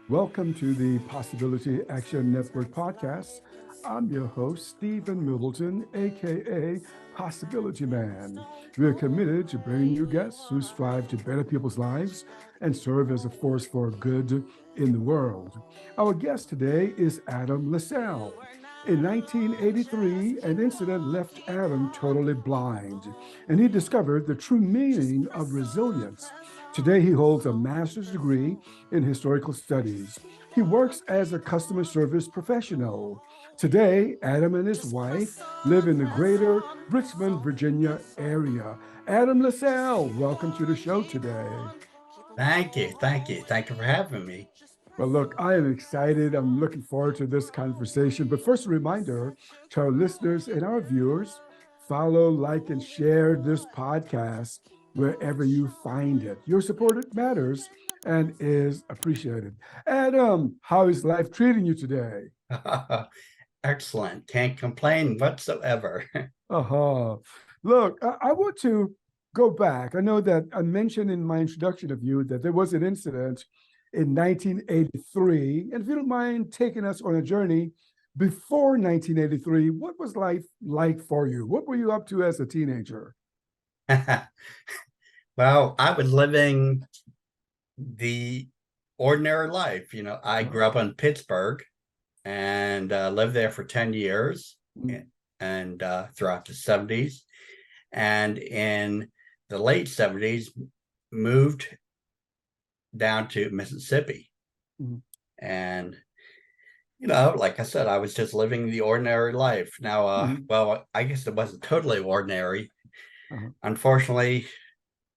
Welcome to the Possibility Action Network podcast. I'm your host, Stephen Middleton, aka Possibilityman. We are committed to bringing you guests who strive to better people's lives and serve as a force for good in the world. Our guest today is Adam LaSalle. In 1983, an incident left Adam totally blind, and he discovered the true meaning of resilience. Today, he holds a master's degree in historical studies. He works as a customer service professional. Today, Adam and his wife live in the Greater Richmond, Virginia area. Adam LaSalle, welcome to the show today. Thank you. Thank you. Thank you for having me. Well, look, I am excited. I'm looking forward to this conversation. But first, a reminder to our listeners and our viewers follow, like, and share this podcast wherever you find it. Your support matters and is appreciated. Adam, how is life treating you today? Excellent. Can't complain whatsoever. Uh-huh. Look, I want to go back. I know that I mentioned in my introduction of you that there was an incident in 1983. And if you don't mind taking us on a journey before 1983, what was life like for you? What were you up to as a teenager? Well, I was living the ordinary life. I grew up in Pittsburgh and lived there for 10 years and throughout the 70s. And in the late 70s, moved down to Mississippi. Mhm. And like I said, I was just living the ordinary life. Now, Mhm. well, I guess it wasn't totally ordinary. Uh-huh. Unfortunately,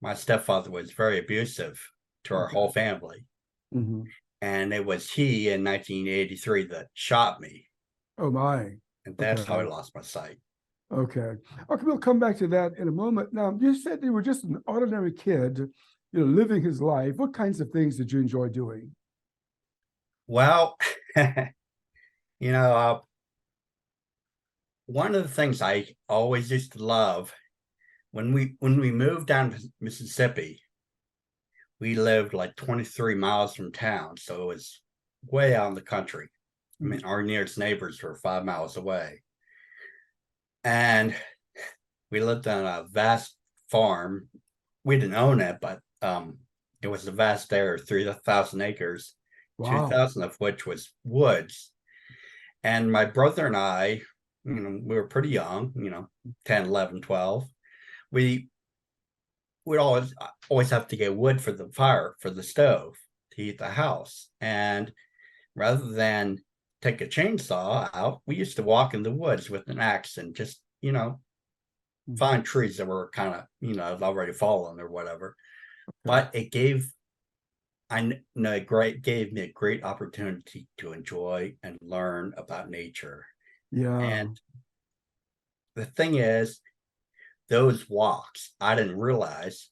my stepfather was very abusive to our Okay. whole family. Mhm. And it was he in 1983 that shot me. Oh my. And that's how I Okay. lost my sight. Okay. Okay, we'll come back to that in a moment. Now, you said you were just an ordinary kid, living his life. What kinds of things did you enjoy doing? Well, you know, uh, one of the things I always used to love when we moved down to Mississippi, we lived like 23 miles from town, so it was way out in the country. I mean, our nearest neighbors were 5 miles away. And we lived on a vast farm. We didn't own it, but it was a vast area, 3,000 acres, Wow. 2,000 of which was woods. And my brother and I, we were pretty young, 10, 11, 12. We would always have to get wood for the fire, for the stove to heat the house. And rather than take a chainsaw out, we used to walk in the woods with an axe and just, find trees that were kind of, already fallen or whatever. Okay. But I know it gave me a great opportunity to enjoy and learn about nature. Yeah. And the thing is, those walks, I didn't realize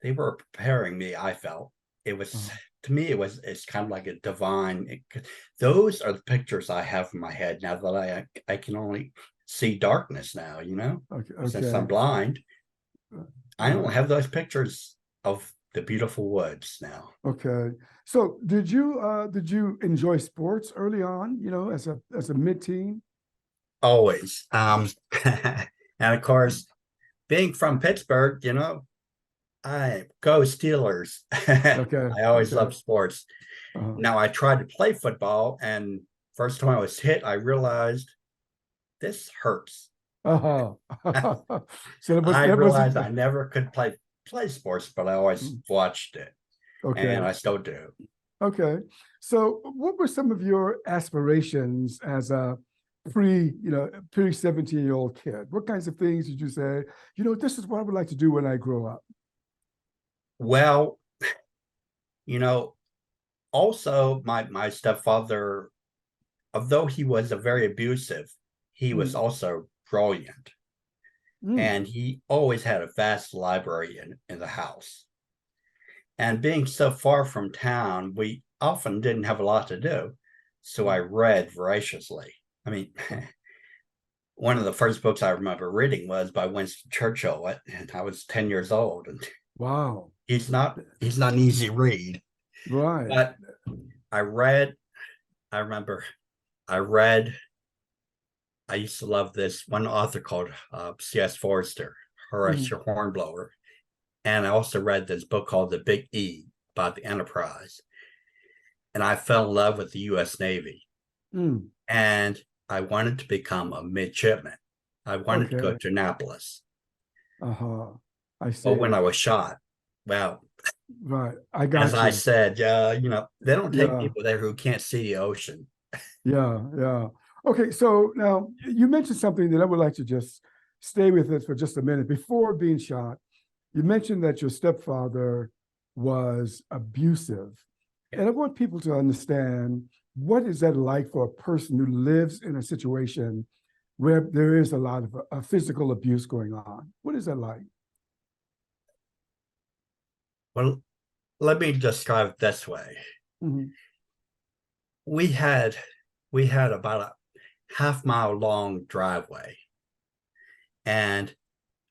they were preparing me. I felt it was, Uh-huh. to me, it's kind of like a divine. Those are the pictures I have in my head now that I can only see darkness now, Okay. since I'm Okay. blind. I don't Okay. have those pictures of the beautiful woods now. Okay. So did you enjoy sports early on, as a mid-teen? Always. And of course, being from Pittsburgh, I go Steelers. Okay. I always Okay. loved sports. Uh-huh. Now I tried to play football, and first time I was hit, I realized this hurts. Uh-huh. So that was I that wasn't realized I never could play sports, but I always watched it, and okay. I still do. Okay. So what were some of your aspirations as a pre 17-year-old kid? What kinds of things did you say, this is what I would like to do when I grow up? Well, you know, also my stepfather, although he was a very abusive, he was Mm, also brilliant, mm, and he always had a vast library in the house. And being so far from town, we often didn't have a lot to do. So I mm. read voraciously. I mean, one of the first books I remember reading was by Winston Churchill, and I was 10 years old. And Wow. he's not an easy read. Right. But I read, I remember I read, I used to love this one author called C.S. Forrester, Horace Mm, Hornblower. And I also read this book called The Big E about the Enterprise. And I fell in love with the U.S. Navy. mm. And I wanted to become a midshipman. I wanted to go Okay. to Annapolis. Uh-huh. I But when see. I was shot, well, Right. I as got I you. said, they don't take Yeah. people there who can't see the ocean. Yeah. Yeah. Okay. So now you mentioned something that I would like to just stay with it for just a minute. Before being shot, you mentioned that your stepfather was abusive. And I want people to understand, what is that like for a person who lives in a situation where there is a lot of physical abuse going on? What is that like? Well, let me describe it this way. Mhm. We had we had about a half-mile long driveway. And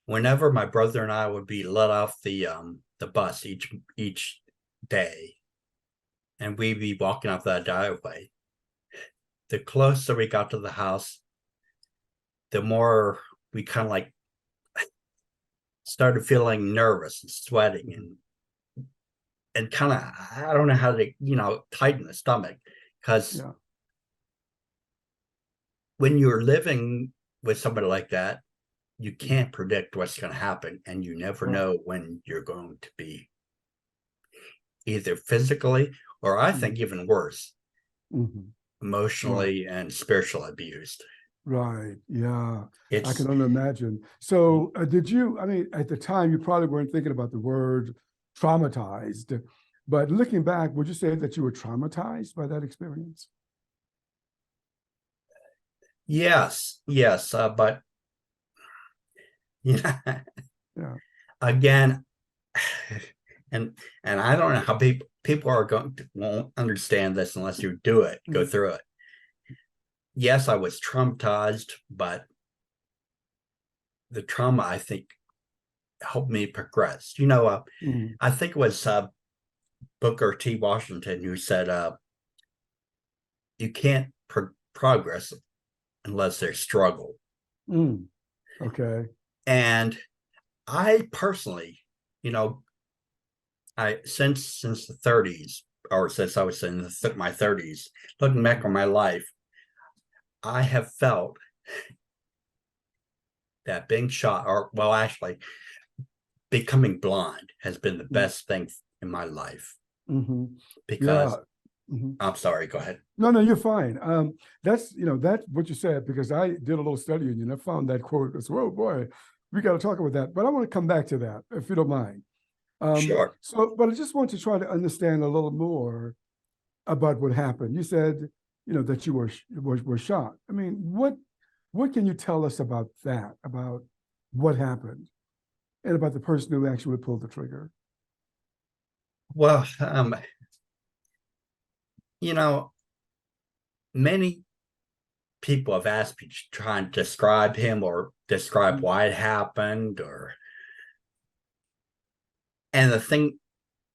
whenever my brother and I would be let off the bus each day, and we'd be walking up that driveway, the closer we got to the house, the more we kind of like started feeling nervous and sweating and kind of, I don't know how to, tighten the stomach, because Yeah. when you're living with somebody like that, you can't predict what's going to happen, and you never Right. know when you're going to be either physically, or I think even worse, Mm-hmm. Right. emotionally and spiritually abused. Right. Yeah. I It's can only imagine. So, did you, I mean, at the time, you probably weren't thinking about the word traumatized, but looking back, would you say that you were traumatized by that experience? yes, but you know, Yeah. again, and I don't know how people are going to won't understand this unless you do it, go Mhm. through it. Yes, I was traumatized, but the trauma, I think, helped me progress. Mhm. I think it was Booker T. Washington who said, "You can't progress unless there's struggle." Mm. Okay. And I personally, you know, I since the 30s, or since I was in my 30s, looking back on my life, I have felt that being shot, or well, actually, becoming blind has been the Mm-hmm. best thing in my life. Mm-hmm. Yeah. Because Mhm. I'm sorry, go ahead. No, no, you're fine. That's, that's what you said, because I did a little study and I found that quote. I said, oh boy, we got to talk about that. But I want to come back to that, if you don't mind. Sure. But I just want to try to understand a little more about what happened. You said, that you were shot. I mean, what can you tell us about that, about what happened, and about the person who actually pulled the trigger? Well, many people have asked me to try and describe him or describe Mm-hmm. why it happened, and the thing,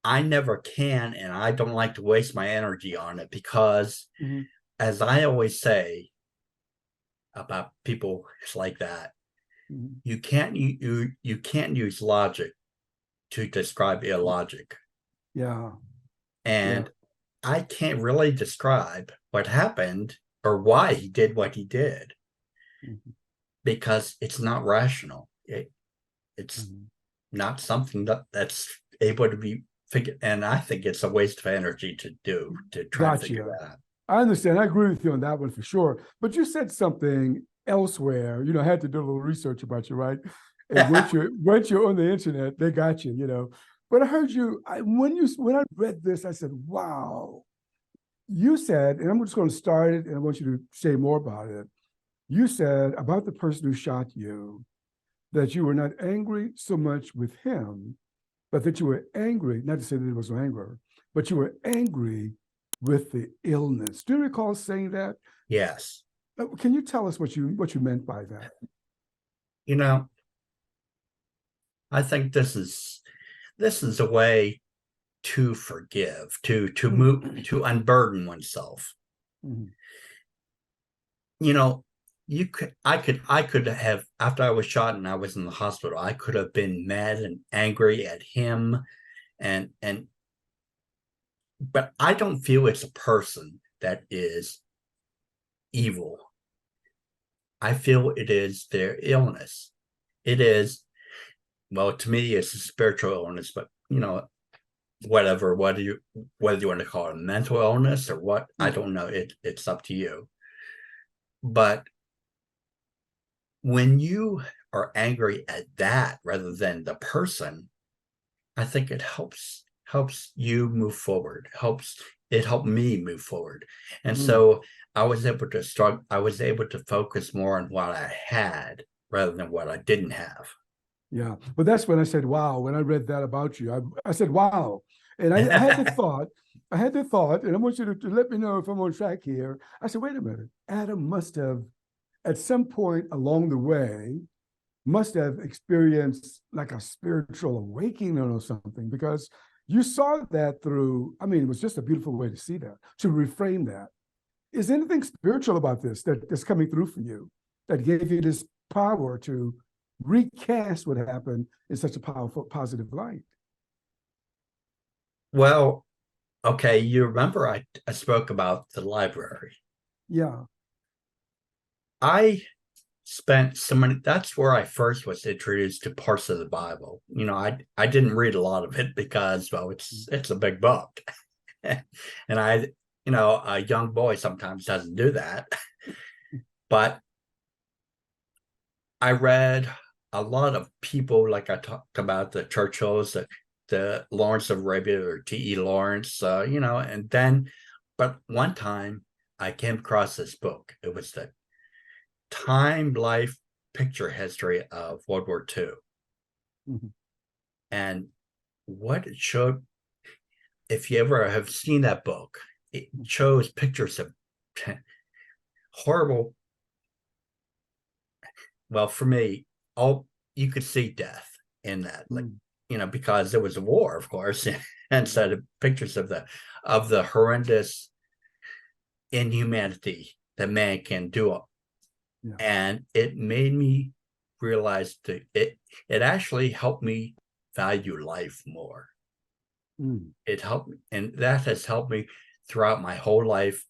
I never can, and I don't like to waste my energy on it, because Mm-hmm. as I always say about people like that, Mm-hmm. you can't use logic to describe illogic. Yeah, yeah. And I can't really describe what happened or why he did what he did, Mm-hmm. because it's not rational. It's Mm-hmm. not something that's able to be figured. And I think it's a waste of energy to try and figure Gotcha. that out. I understand. I agree with you on that one for sure. But you said something elsewhere. I had to do a little research about you, right? And once you're on the internet, they got you. But I heard you when I read this, I said, "Wow." You said, and I'm just going to start it, and I want you to say more about it. You said about the person who shot you that you were not angry so much with him, but that you were angry, not to say that it was no anger, but you were angry with the illness. Do you recall saying that? Yes. Can you tell us what you meant by that? You know, I think this is a way. to forgive, to Mm. move, to unburden oneself. Mhm. You know, I could have, after I was shot and I was in the hospital, I could have been mad and angry at him, and but I don't feel it's a person that is evil. I feel it is their illness. It is, well, to me, it's a spiritual illness, but whatever, whether you want to call it a mental illness or what, I don't know. It's up to you. But when you are angry at that rather than the person, I think it helps you move forward. It helped me move forward. And Mm. so I was able to focus more on what I had rather than what I didn't have. Yeah. But that's when I said, wow, when I read that about you, I said, wow. And I had the thought, and I want you to let me know if I'm on track here. I said, wait a minute. Adam must have, at some point along the way, must have experienced like a spiritual awakening or something, because you saw that through, I mean, it was just a beautiful way to see that, to reframe that. Is anything spiritual about this that's coming through for you that gave you this power to recast what happened in such a powerful, positive light? Well, okay, you remember I spoke about the library. Yeah. I spent so many, that's where I first was introduced to parts of the Bible. I didn't read a lot of it because, well, it's a big book. And a young boy sometimes doesn't do that. But I read a lot of people, like I talked about the Churchills, the Lawrence of Arabia or T.E. Lawrence, but one time I came across this book. It was the time life picture history of World War II. Mhm. And what it showed, if you ever have seen that book, it shows pictures of horrible, well, for me, all you could see death in that, like, Mm. because there was a war, of course, and so the pictures of the horrendous inhumanity that man can do. Yeah. And it made me realize that it actually helped me value life more. Mm. It helped me, and that has helped me throughout my whole life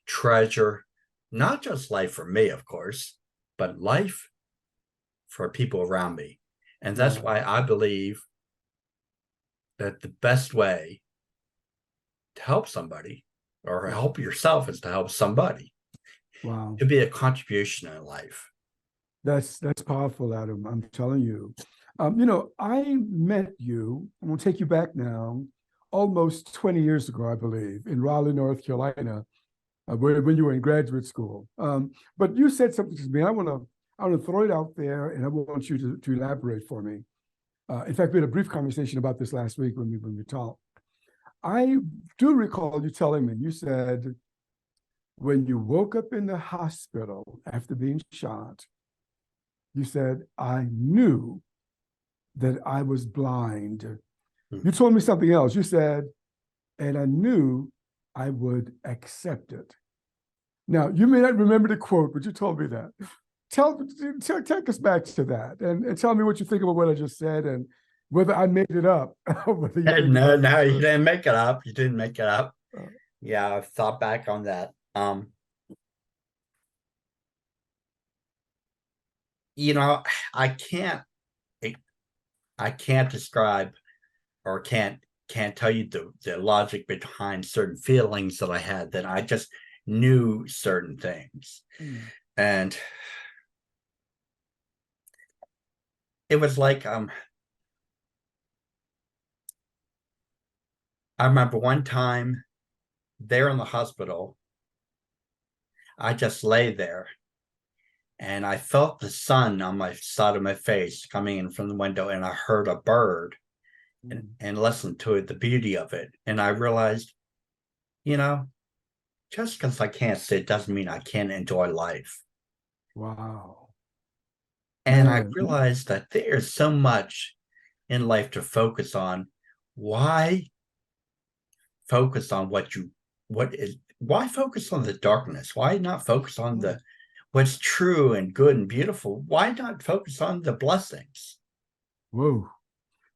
treasure not just life for me, of course, but life for people around me. And that's Wow. why I believe that the best way to help somebody or Yeah. help yourself is to help somebody, Wow. to be a contribution in life. That's powerful, Adam. I'm telling you. I met you, I'm gonna take you back now, almost 20 years ago, I believe, in Raleigh, North Carolina, when you were in graduate school. But you said something to me. I want to throw it out there, and I want you to elaborate for me. In fact, we had a brief conversation about this last week when we talked. I do recall you telling me, you said when you woke up in the hospital after being shot, you said, I knew that I was blind. You told me something else. You said, and I knew I would accept it. Now, you may not remember the quote, but you told me that. Take us back to that, and tell me what you think about what I just said, and whether I made it up or whether you think No, about it no, you true. didn't make it up. You didn't make it up. Uh, Yeah, I've thought back on that. You know, I can't I can't describe or can't tell you the logic behind certain feelings that I had, that I just knew certain things. mm, And it was like I remember one time there in the hospital, I just lay there and I felt the sun on my side of my face coming in from the window, and I heard a bird mm. and listened to it, the beauty of it. And I realized, you know, just because I can't sit doesn't mean I can't enjoy life. Wow, And I man. realized that there's so much in life to focus on. Why? focus on why focus on the darkness? Why not focus on the what's true and good and beautiful? Why not focus on the blessings? Whoa.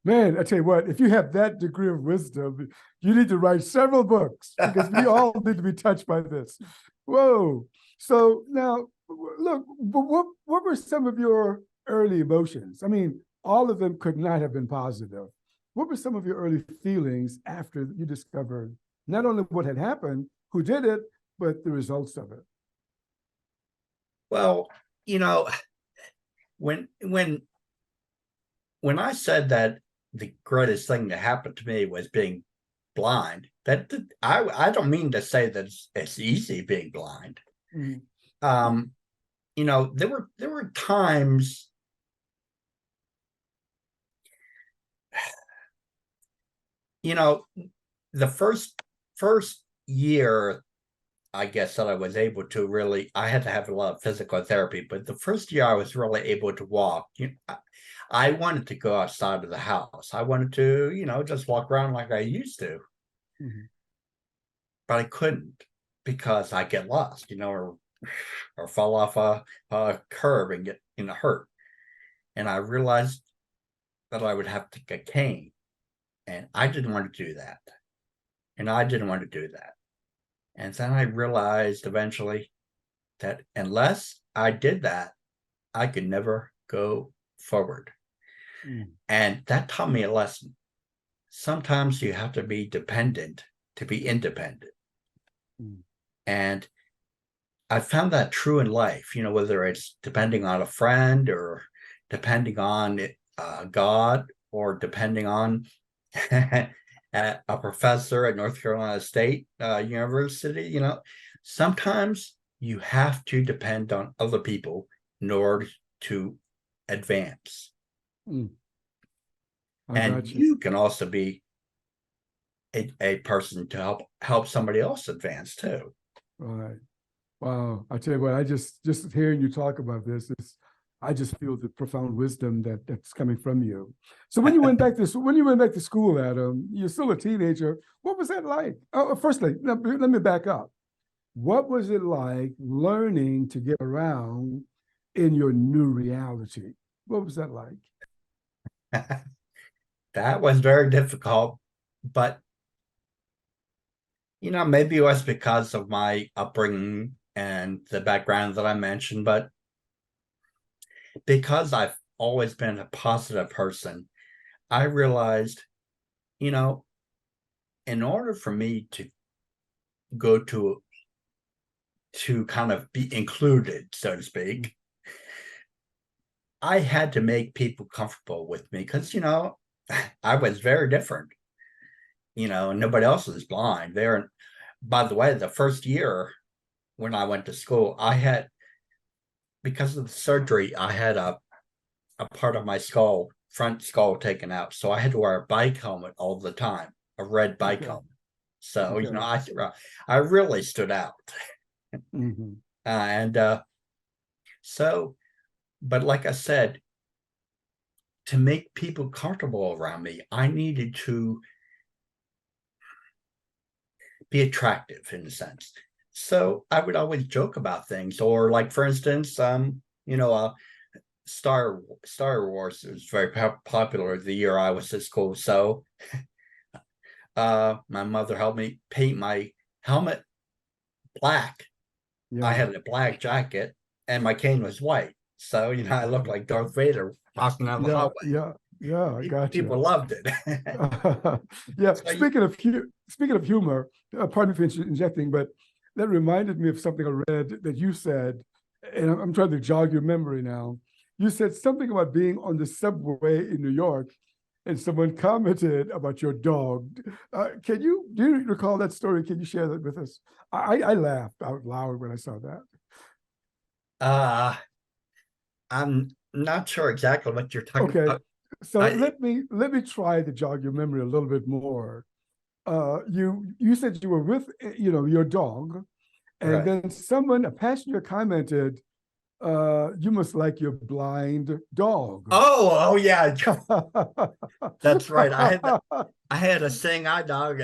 Man, I tell you what, if you have that degree of wisdom, you need to write several books because we all need to be touched by this. Whoa. So now, look, what were some of your early emotions? I mean, all of them could not have been positive. What were some of your early feelings after you discovered not only what had happened, who did it, but the results of it? Well, you know, when I said that the greatest thing that happened to me was being blind, I don't mean to say that it's easy being blind. Mhm. You know, there were times, you know, the first year, I guess, that I was able to really, I had to have a lot of physical therapy, but the first year I was really able to walk. I wanted to go outside of the house. I wanted to, just walk around like I used to, Mhm. but I couldn't because I get lost, or fall off a curb and get, hurt. And I realized that I would have to take a cane, and I didn't want to do that. And I didn't want to do that. And then I realized eventually that unless I did that, I could never go forward. Mm. And that taught me a lesson. Sometimes you have to be dependent to be independent. Mm. And I found that true in life, whether it's depending on a friend or depending on God or depending on a professor at North Carolina State University, sometimes you have to depend on other people in order to advance. Mm. I And got you. you can also be a person to help somebody else advance too. All right. Wow. I tell you what, I just hearing you talk about this, I just feel the profound wisdom that's coming from you. So when you went back to school, Adam, you're still a teenager. What was that like? Oh, firstly, let me back up. What was it like learning to get around in your new reality? What was that like? That was very difficult, but maybe it was because of my upbringing and the background that I mentioned, but because I've always been a positive person, I realized, you know, in order for me to go to kind of be included, so to speak, I had to make people comfortable with me because, I was very different, and nobody else was blind. There, by the way, the first year when I went to school, because of the surgery, I had a part of my front skull taken out. So I had to wear a bike helmet all the time, a red bike Okay. helmet. So, Okay. I really stood out. Mm-hmm. And so, but like I said, to make people comfortable around me, I needed to be attractive in a sense. So I would always joke about things, or like, for instance, Star Wars was very popular the year I was at school. So my mother helped me paint my helmet black. I Yeah. had a black jacket and my cane was white. So, I looked like Darth Vader walking down the Yeah. hallway. Yeah. Yeah. I got People you. loved it. Yeah. So, Speaking of humor, pardon me for injecting, but that reminded me of something I read that you said, and I'm trying to jog your memory now. You said something about being on the subway in New York, and someone commented about your dog. Do you recall that story? Can you share that with us? I laughed out loud when I saw that. uh, I'm not sure exactly what you're talking Okay, about. so I, let me try to jog your memory a little bit more. You said you were with your dog, and right. then someone, a passenger, commented, You must like your blind dog. Oh yeah, that's right. I had a seeing eye dog,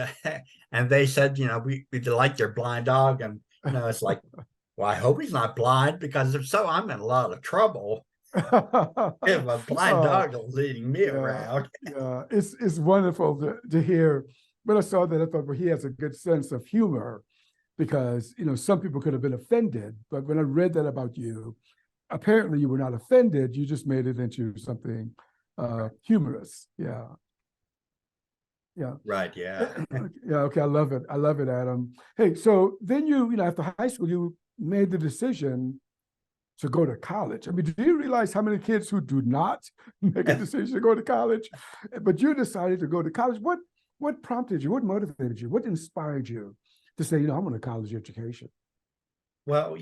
and they said, we like your blind dog, and it's like, well, I hope he's not blind, because if so, I'm in a lot of trouble if a blind Oh, dog is leading me yeah, around. yeah. It's wonderful to hear. When I saw that, I thought, well, he has a good sense of humor because some people could have been offended, but when I read that about you, apparently you were not offended. You just made it into something humorous. Yeah, yeah. Right, yeah. Yeah, okay, I love it. I love it, Adam. Hey, so then after high school, you made the decision to go to college. I mean, do you realize how many kids who do not make a decision to go to college? But you decided to go to college. What prompted you? What motivated you? What inspired you to say, I want a college education? Well,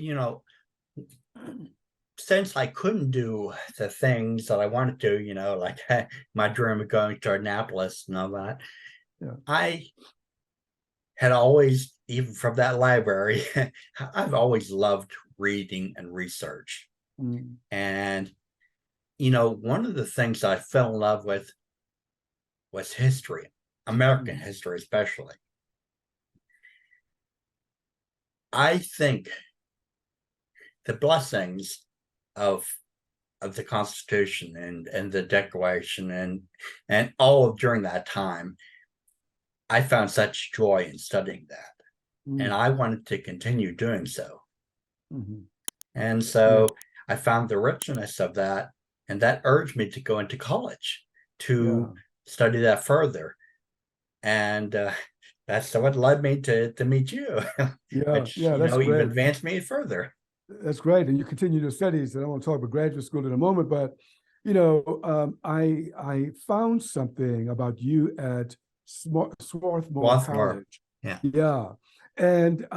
since I couldn't do the things that I wanted to, like my dream of going to Annapolis and all that, Yeah. I had always, even from that library, I've always loved reading and research. Mm. And, one of the things I fell in love with was history, American history, especially. I think the blessings of the Constitution and the Declaration and all of during that time, I found such joy in studying that. And I wanted to continue doing so. Mm-hmm. And Yeah. so I found the richness of that, and that urged me to go into college Yeah. to study that further. And that's what led me to meet you, Yeah. which, Yeah. That's even great. advanced me further. That's great. And you continue your studies. And I want to talk about graduate school in a moment, but I found something about you at Swarthmore Swarthmore. College. Yeah. Yeah. And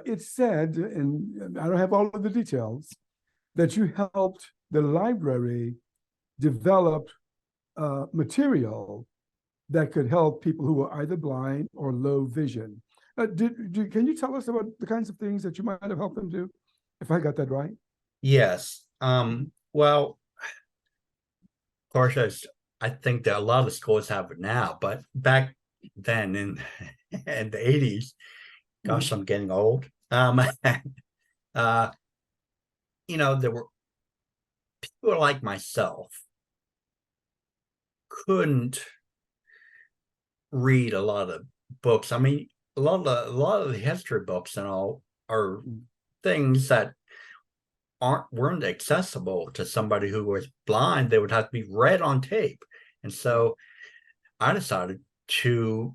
it said, and I don't have all of the details, that you helped the library develop material that could help people who were either blind or low vision. Can you tell us about the kinds of things that you might have helped them do, if I got that right? Yes. Well, of course, I think that a lot of schools have it now, but back then in the 80s, gosh, I'm getting old. Uh, there were people like myself couldn't read a lot of books. I mean, a lot of the history books and all are things that weren't accessible to somebody who was blind. They would have to be read on tape. And so I decided to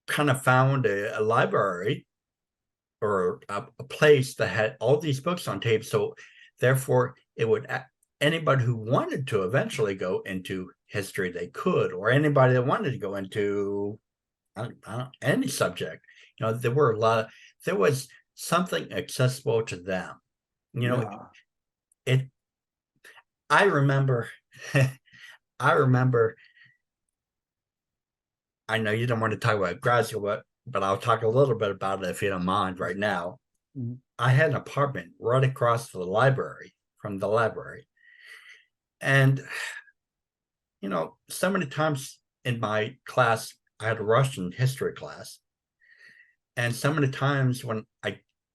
kind of found a library or a place that had all these books on tape. So therefore, it would anybody who wanted to eventually go into history, they could, or anybody that wanted to go into any subject. There was something accessible to them. Yeah. It. I remember. I remember. I know you don't want to talk about grad school, but I'll talk a little bit about it if you don't mind right now. Mhm. I had an apartment right across from the library. And, so many times in my class, I had a Russian history class. And so many times when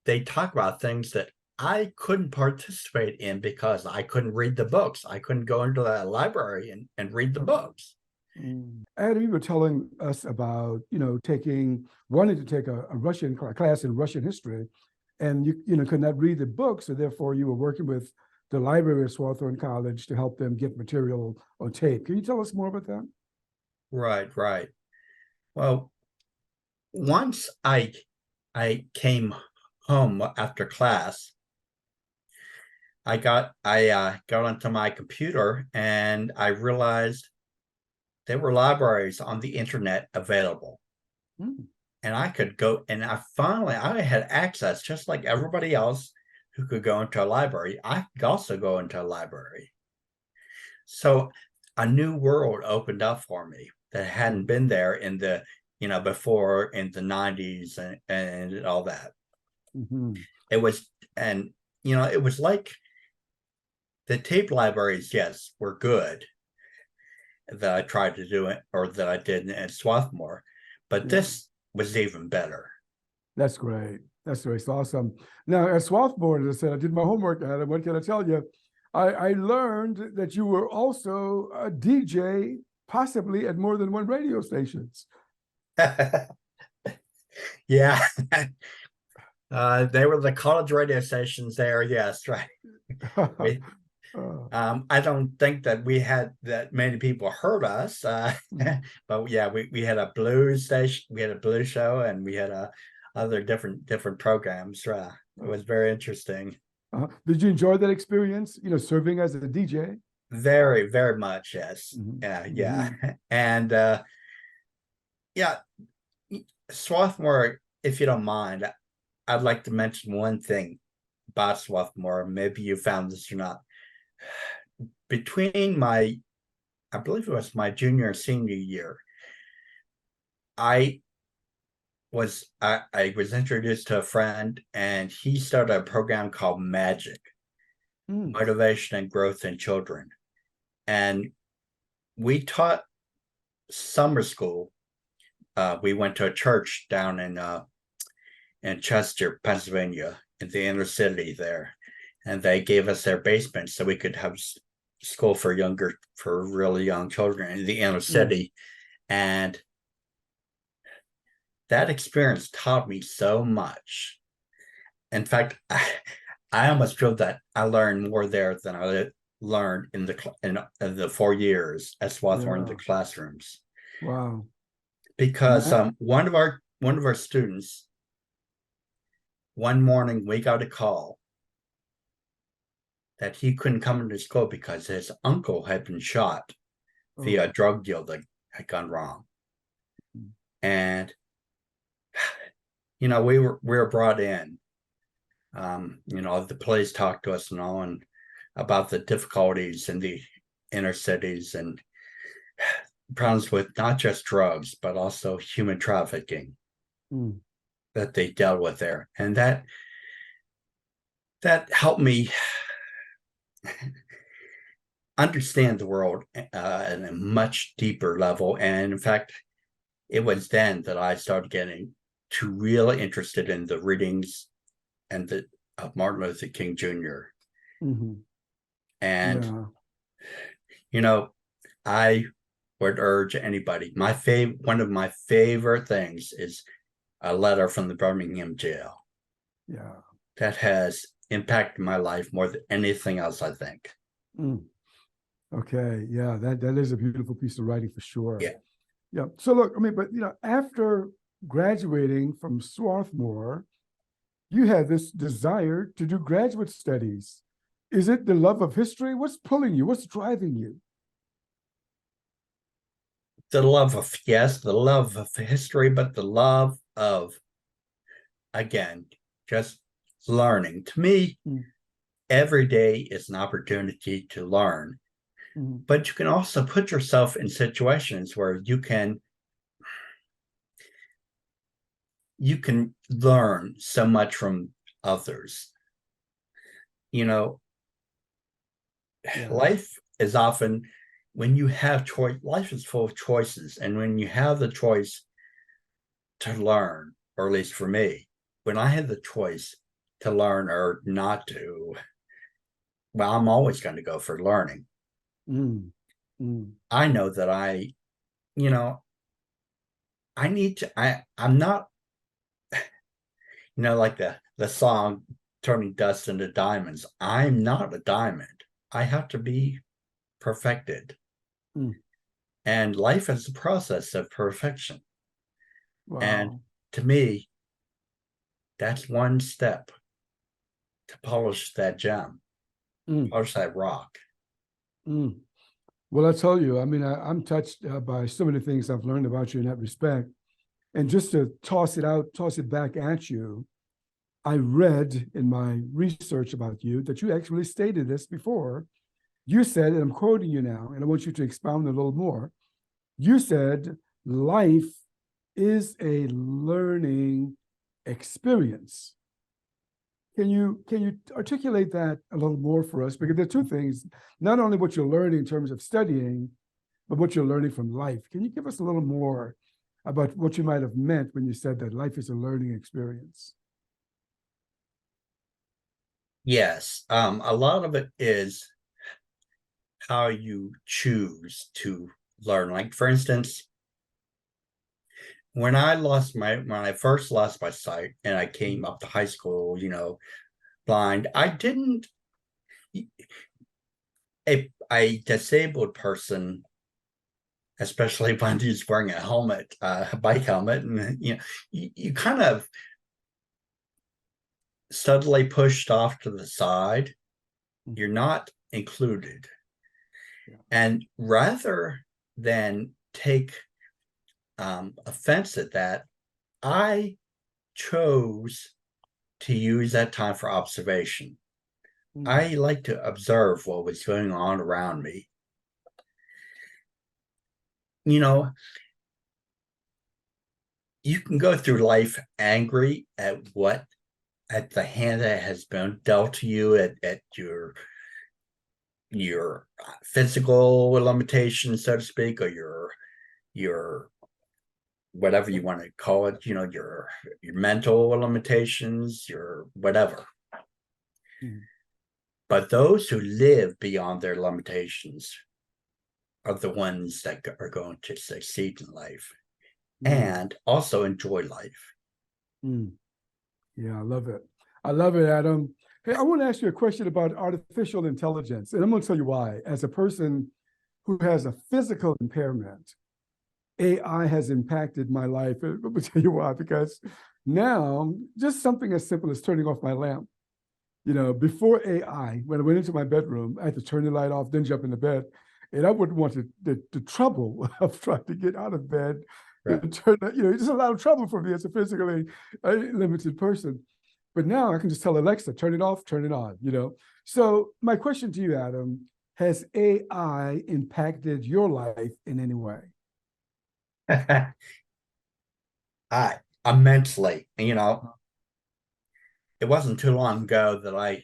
they talk about things that I couldn't participate in because I couldn't read the books. I couldn't go into that library and read the books. Adam, you were telling us about, wanting to take a Russian class in Russian history, and you could not read the book, so therefore you were working with the library at Swarthmore College to help them get material on tape. Can you tell us more about that? Right, right. Well, once I came home after class, I got onto my computer and I realized there were libraries on the internet available. Mm. And I could go, and I had access just like everybody else who could go into a library. I could also go into a library. So a new world opened up for me that hadn't been there before in the 90s and all that. Mm-hmm. It was, and it was like The tape libraries, yes, were good that I tried to do it, or that I did at Swarthmore, but Yeah. this was even better. That's great. That's great. It's awesome. Now, at Swarthmore, as I said, I did my homework at it. What can I tell you? I learned that you were also a DJ, possibly at more than one radio stations. Yeah. They were the college radio stations there. Yes, right. We, I don't think that we had that many people heard us, but yeah, we had a blues station, we had a blues show, and we had other different programs. It was very interesting. Did you enjoy that experience? Serving as a DJ. Very, very much. Yes. Mhm. Yeah. Mhm. And yeah, Swarthmore, if you don't mind, I'd like to mention one thing about Swarthmore. Maybe you found this or not. Between I believe it was my junior and senior year, I was introduced to a friend, and he started a program called Magic, Mm. Motivation and Growth in Children. And we taught summer school. We went to a church down in Chester, Pennsylvania, in the inner city there, and they gave us their basement so we could have school for really young children in the inner city. And that experience taught me so much. In fact, I almost feel that I learned more there than I learned in the 4 years at Swarthmore in the classrooms. Wow. Because one of our students, one morning we got a call that he couldn't come into school because his uncle had been shot via a drug deal that had gone wrong. And we were brought in. The police talked to us and all, and about the difficulties in the inner cities and problems with not just drugs, but also human trafficking that they dealt with there. And that helped me understand the world at a much deeper level. And in fact, it was then that I started getting really interested in the readings and of Martin Luther King Jr. Mm-hmm. And I would urge anybody. One of my favorite things is a letter from the Birmingham jail. Yeah. That has impacted my life more than anything else, I think. Okay. Yeah, that is a beautiful piece of writing for sure. Yeah. Yeah. So look, but after graduating from Swarthmore, you had this desire to do graduate studies. Is it the love of history? What's pulling you? What's driving you? The love of history, but the love of, again, just learning. To me, every day is an opportunity to learn. But you can also put yourself in situations where you can learn so much from others. Life is often, when you have choice, life is full of choices. And when you have the choice to learn, or at least for me, when I had the choice to learn or not to, well, I'm always going to go for learning. I know that I'm not, like the song Turning Dust into Diamonds. I'm not a diamond. I have to be perfected. And life is a process of perfection. Wow. And to me, that's one step to polish that gem, polish that rock. Well, I tell you, I'm touched by so many things I've learned about you in that respect. And just to toss it back at you, I read in my research about you that you actually stated this before. You said, and I'm quoting you now, and I want you to expound a little more. You said, life is a learning experience. can you articulate that a little more for us? Because there are two things: not only what you're learning in terms of studying, but what you're learning from life. Can you give us a little more about what you might have meant when you said that life is a learning experience? Yes, a lot of it is how you choose to learn. Like, for instance, when I first lost my sight and I came up to high school, blind, I didn't a disabled person, especially when he's wearing a helmet, a bike helmet, and you kind of suddenly pushed off to the side. You're not included. And rather than take offense at that, I chose to use that time for observation. I like to observe what was going on around me. You can go through life angry at the hand that has been dealt to you, at your physical limitations, so to speak, or your whatever you want to call it, your mental limitations, your whatever. But those who live beyond their limitations are the ones that are going to succeed in life and also enjoy life. Yeah, I love it. I love it, Adam. Hey, I want to ask you a question about artificial intelligence, and I'm going to tell you why. As a person who has a physical impairment, AI has impacted my life. Let me tell you why, because now just something as simple as turning off my lamp. Before AI, when I went into my bedroom, I had to turn the light off, then jump into bed. And I wouldn't want the trouble of trying to get out of bed. Right. It's just a lot of trouble for me as a physically limited person. But now I can just tell Alexa, turn it off, turn it on, So my question to you, Adam, has AI impacted your life in any way? Immensely. It wasn't too long ago that I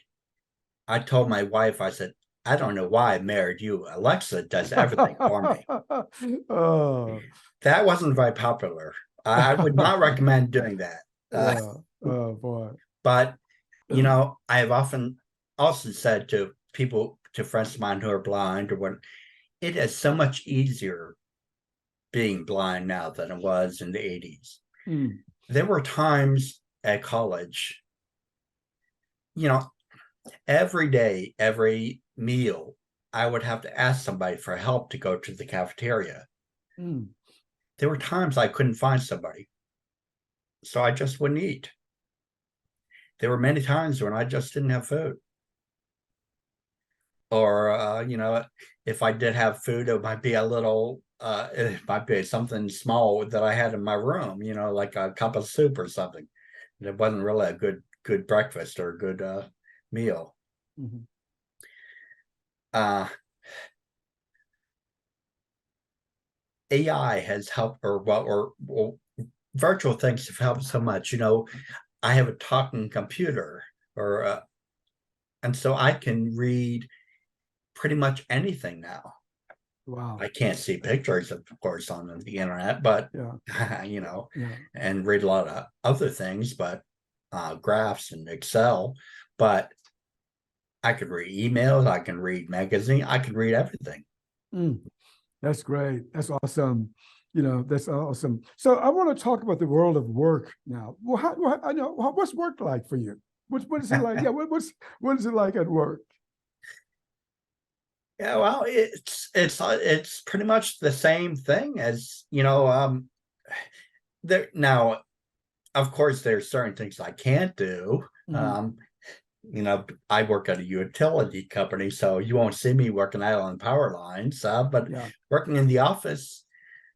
told my wife, I said, I don't know why I married you. Alexa does everything for me. That wasn't very popular. I would not recommend doing that. Oh boy. But I have often also said to people, to friends of mine who are blind or what, it is so much easier being blind now than it was in the 80s. There were times at college, every day, every meal, I would have to ask somebody for help to go to the cafeteria. There were times I couldn't find somebody, so I just wouldn't eat. There were many times when I just didn't have food. Or, if I did have food, it might be it might be something small that I had in my room, like a cup of soup or something. It wasn't really a good breakfast or a good meal. AI has helped, or virtual things have helped so much. I have a talking computer, and so I can read pretty much anything now. Wow. I can't see pictures, of course, on the internet, but and read a lot of other things, but graphs and Excel. But I could read emails, I can read magazine, I can read everything. That's great. That's awesome. That's awesome. So I want to talk about the world of work now. Well, what's work like for you? What is it like? Yeah, what is it like at work? Yeah, well, it's pretty much the same thing as there now. Of course, there's certain things I can't do. I work at a utility company, so you won't see me working out on power lines. But working in the office,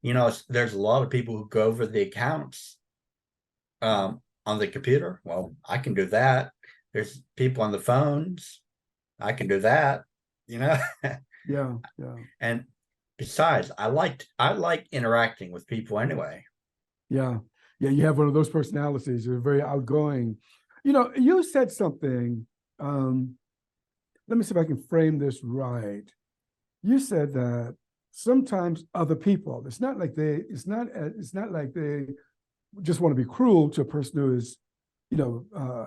there's a lot of people who go over the accounts on the computer. Well, I can do that. There's people on the phones. I can do that. Yeah. And besides, I like interacting with people anyway. Yeah. You have one of those personalities. You're very outgoing. You said something. Let me see if I can frame this right. You said that sometimes other people, it's not like they just want to be cruel to a person who is,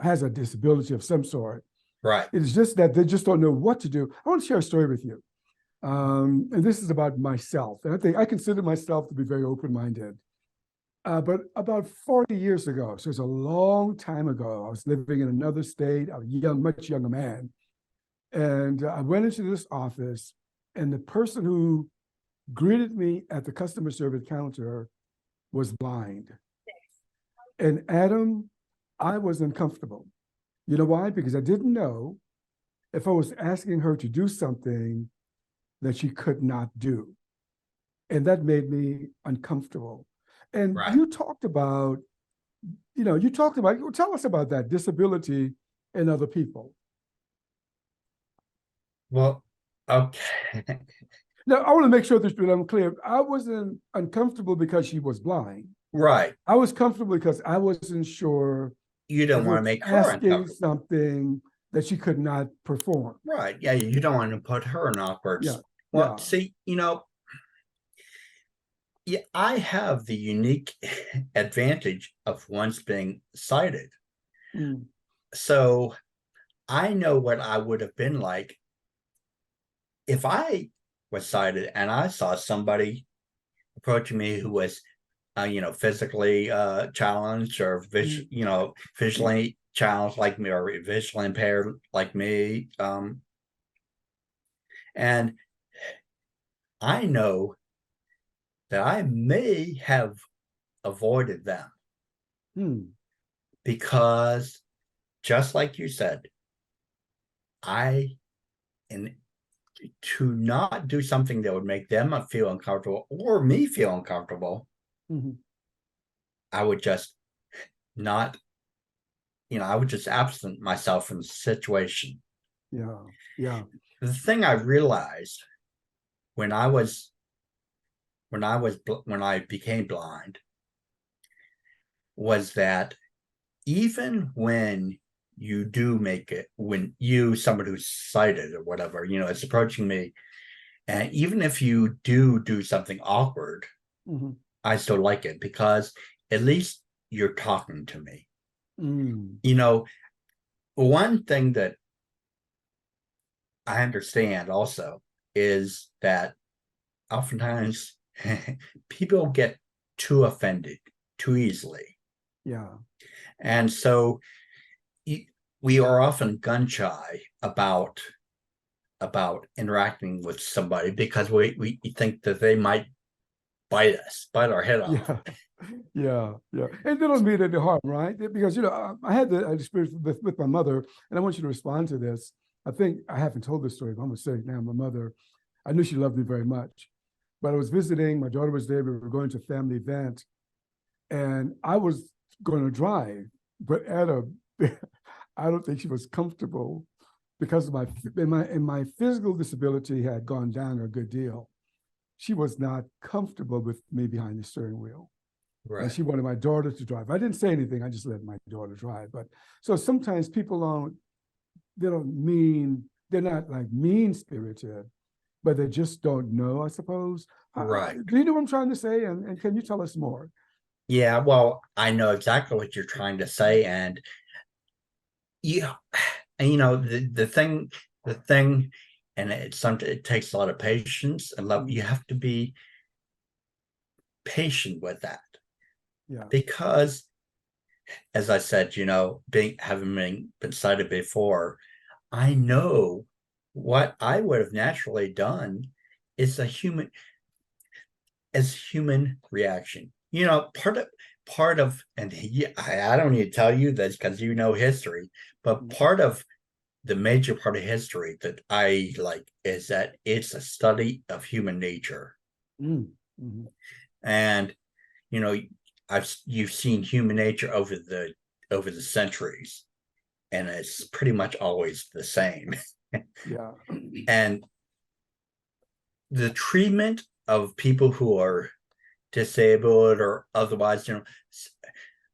has a disability of some sort. Right. It's just that they just don't know what to do. I want to share a story with you. And this is about myself. And I think I consider myself to be very open-minded. But about 40 years ago, so it's a long time ago, I was living in another state, a much younger man. And I went into this office, and the person who greeted me at the customer service counter was blind. And Adam, I was uncomfortable. You know why? Because I didn't know if I was asking her to do something that she could not do. And that made me uncomfortable. And Right. you talked about, tell us about that disability in other people. Well, okay. Now, I want to make sure that I'm clear. I wasn't uncomfortable because she was blind. Right. I was comfortable because I wasn't sure You if don't I want to was make her asking uncomfortable. something that she could not perform. Right. Yeah. You don't want to put her in awkward. Yeah. Well, Yeah. see, yeah, I have the unique advantage of once being sighted. Mm. So I know what I would have been like if I was sighted and I saw somebody approaching me who was, physically challenged or visually challenged like me or visually impaired like me. And I know that I may have avoided them Mm. because, just like you said, and to not do something that would make them feel uncomfortable or me feel uncomfortable, Mm-hmm. I would just not, I would just absent myself from the situation. Yeah. Yeah. The thing I realized when I was when I became blind was that even when you do make it, when somebody who's sighted or whatever, is approaching me, and even if you do something awkward, Mm-hmm. I still like it because at least you're talking to me. Mm. One thing that I understand also is that oftentimes people get too offended too easily. Yeah. And so we are often gun shy about interacting with somebody because we think that they might bite our head off. Yeah. Yeah. Yeah. And they don't mean any harm, right? Because, I had the experience with my mother, and I want you to respond to this. I think I haven't told this story, but I'm going to say it now. My mother, I knew she loved me very much, but I was visiting, my daughter was there, we were going to a family event, and I was going to drive, but I don't think she was comfortable because of my physical disability had gone down a good deal. She was not comfortable with me behind the steering wheel. And Right. she wanted my daughter to drive. I didn't say anything. I just let my daughter drive. But so sometimes people they're not like mean spirited, but they just don't know, I suppose. Right. Do you know what I'm trying to say? And can you tell us more? Yeah, well, I know exactly what you're trying to say. And yeah, and the thing, and it takes a lot of patience and love. You have to be patient with that Yeah. because, as I said, having been cited before, I know what I would have naturally done is human reaction. Part of, and I don't need to tell you this because you know history, but part of the major part of history that I like is that it's a study of human nature. Mm-hmm. And you know, you've seen human nature over the centuries, and it's pretty much always the same. Yeah. And the treatment of people who are disabled or otherwise,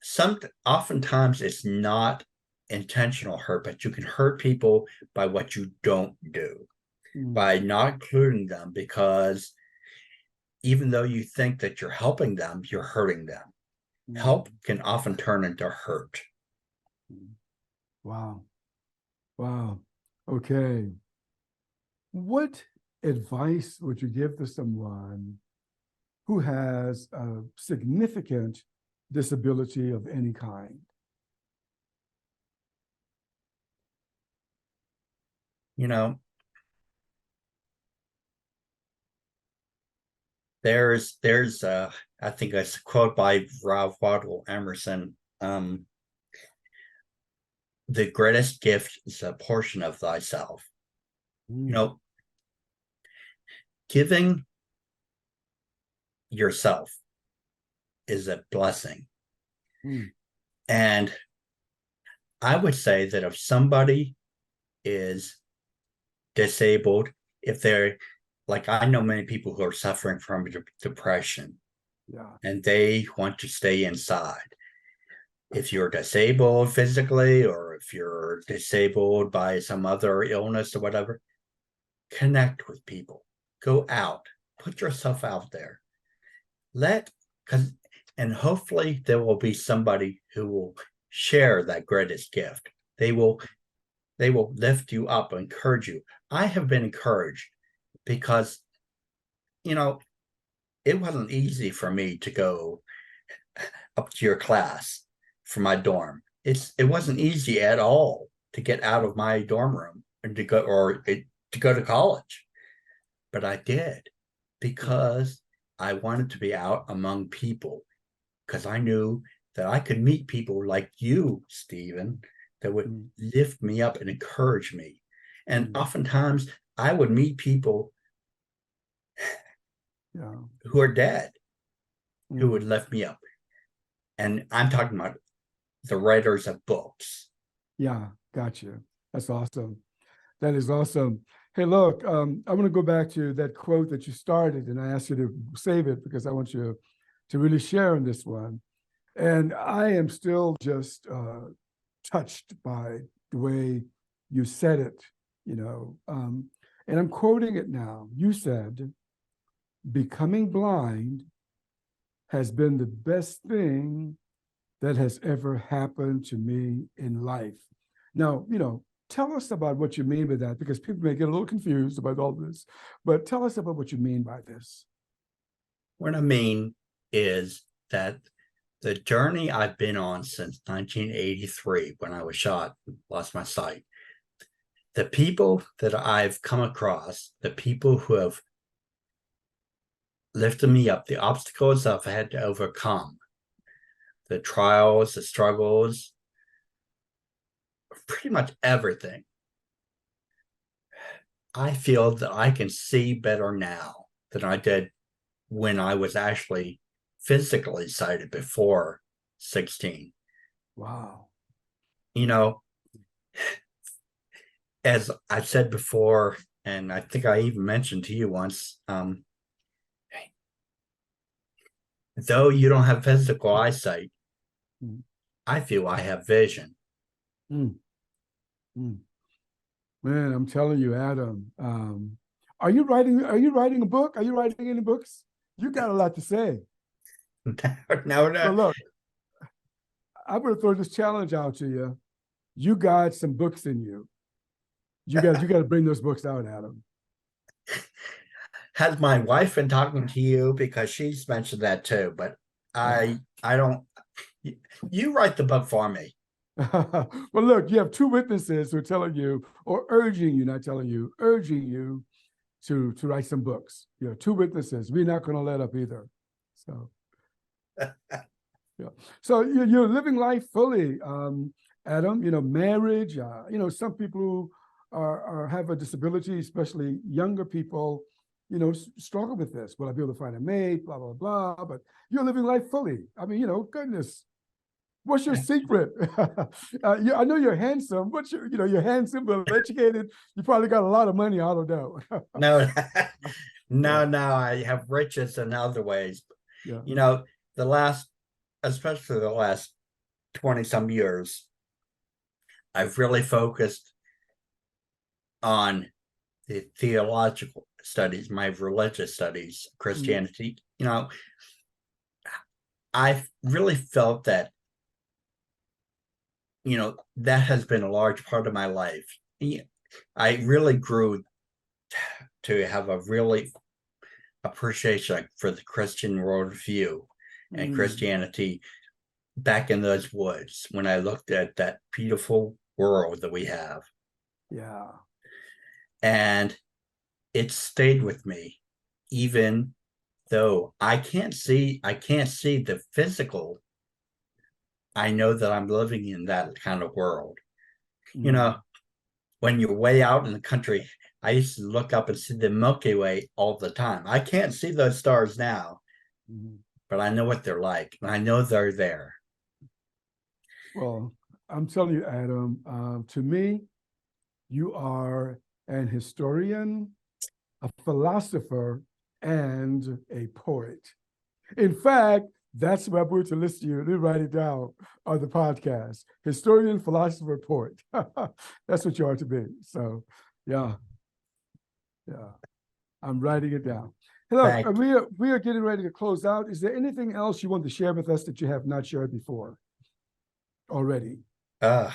some oftentimes it's not intentional hurt, but you can hurt people by what you don't do, Mm. by not including them, because even though you think that you're helping them, you're hurting them. Mm. Help can often turn into hurt. Wow. Wow. Okay. What advice would you give to someone who has a significant disability of any kind? You know, there's I think it's a quote by Ralph Waldo Emerson. The greatest gift is a portion of thyself. Mm. You know, giving yourself is a blessing. Mm. And I would say that if somebody is disabled, if they're like, I know many people who are suffering from depression, Yeah. and they want to stay inside. If you're disabled physically, or if you're disabled by some other illness or whatever, connect with people, go out, put yourself out there. And hopefully there will be somebody who will share that greatest gift. They will lift you up, encourage you. I have been encouraged because, it wasn't easy for me to go up to your class from my dorm. It wasn't easy at all to get out of my dorm room and to go to college, but I did because I wanted to be out among people, because I knew that I could meet people like you, Stephen, that would lift me up and encourage me. And oftentimes I would meet people who are dead, who would lift me up. And I'm talking about the writers of books. Yeah, gotcha. That's awesome. That is awesome. Hey, look, I want to go back to that quote that you started, and I asked you to save it because I want you to really share in this one. And I am still just touched by the way you said it, and I'm quoting it now. You said, "Becoming blind has been the best thing that has ever happened to me in life." Now, tell us about what you mean by that, because people may get a little confused about all this, but tell us about what you mean by this. What I mean is that the journey I've been on since 1983, when I was shot and lost my sight, the people that I've come across, the people who have lifted me up, the obstacles I've had to overcome, the trials, the struggles, pretty much everything. I feel that I can see better now than I did when I was actually physically sighted before 16. Wow. As I've said before, and I think I even mentioned to you once, though you don't have physical eyesight, I feel I have vision. Man, I'm telling you, Adam, are you writing a book? Are you writing any books? You got a lot to say. No. So look, I'm going to throw this challenge out to you. You got some books in you. You got to bring those books out, Adam. Has my wife been talking to you? Because she's mentioned that too, but I don't. You write the book for me. Well, look, you have two witnesses who are telling you, or urging you, not telling you, urging you to write some books. Two witnesses. We're not going to let up either. So, yeah. So you're living life fully, Adam. Marriage. Some people who are have a disability, especially younger people, struggle with this. Will I be able to find a mate? Blah blah blah. But you're living life fully. I mean, goodness. What's your secret? I know you're handsome. You're handsome, but educated. You probably got a lot of money, I don't know. No, no. I have riches in other ways. Yeah. Especially the last 20 some years, I've really focused on the theological studies, my religious studies, Christianity. I've really felt that, that has been a large part of my life. I really grew to have a really appreciation for the Christian worldview and Christianity back in those woods when I looked at that beautiful world that we have. Yeah. And it stayed with me, even though I can't see the physical. I know that I'm living in that kind of world. When you're way out in the country, I used to look up and see the Milky Way all the time. I can't see those stars now, but I know what they're like, and I know they're there. Well, I'm telling you, Adam, to me, you are an historian, a philosopher, and a poet. In fact, that's what I'm going to list you. Let me write it down on the podcast. Historian, philosopher, poet. That's what you are to be. So, yeah. I'm writing it down. Hello, we are getting ready to close out. Is there anything else you want to share with us that you have not shared before already? I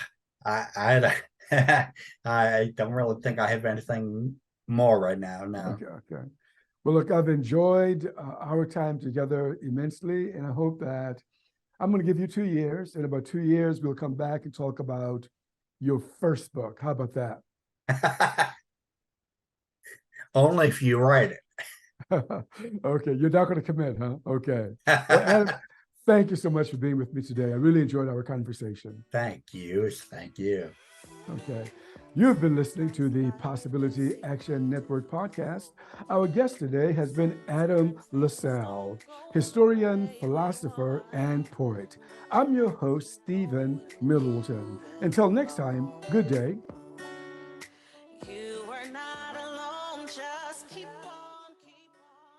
don't really think I have anything more right now. No. Okay. Well, look, I've enjoyed our time together immensely, and I hope that I'm going to give you 2 years. In about 2 years, we'll come back and talk about your first book. How about that? Only if you write it. Okay, you're not going to commit, huh? Okay. Well, Adam, thank you so much for being with me today. I really enjoyed our conversation. Thank you. Okay. You've been listening to the Possibility Action Network podcast. Our guest today has been Adam LaSalle, historian, philosopher, and poet. I'm your host, Stephen Middleton. Until next time, good day. You are not alone, just keep